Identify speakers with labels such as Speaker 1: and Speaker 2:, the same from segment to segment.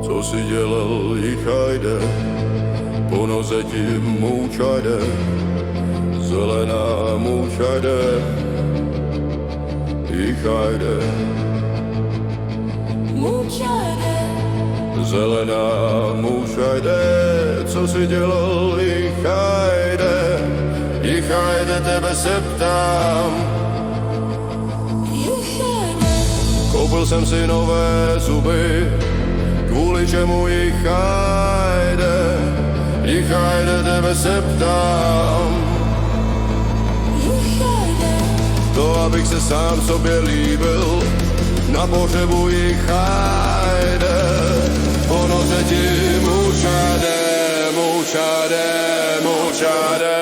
Speaker 1: Co si dělal, jichajde, po noze ti moučajde, zelená moučajde, jichajde.
Speaker 2: Moučajde,
Speaker 1: zelená moučajde, co si dělal, jichajde, jichajde, tebe se ptám.
Speaker 2: jichajde,
Speaker 1: Koupil jsem si nové zuby, kvůli čemu jichajde, jichajde, tebe se ptám.
Speaker 2: jichajde,
Speaker 1: To, abych se sám sobě líbil, na pohřebu jichajde, po noze ti moučajde, moučajde, moučajde.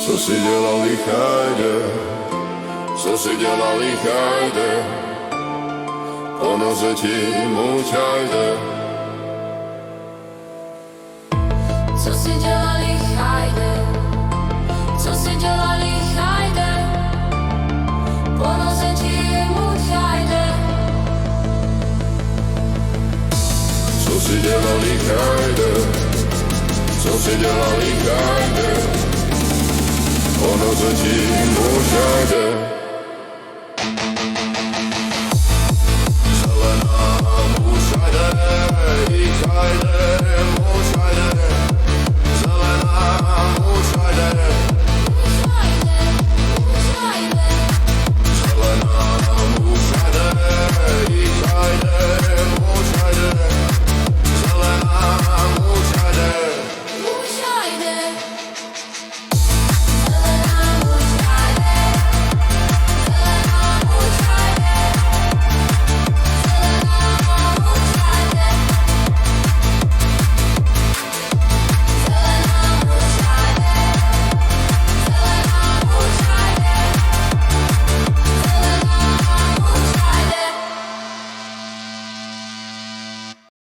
Speaker 1: Co si dělal, jichajde, co si dělal, jichajde, po noze ti moučajde.
Speaker 2: co si dělali, chajde, co si dělali, chajde, po noze ti moučajde.
Speaker 1: Co si dělal, jichajde, co si dělal, jichajde, po noze ti moučajde.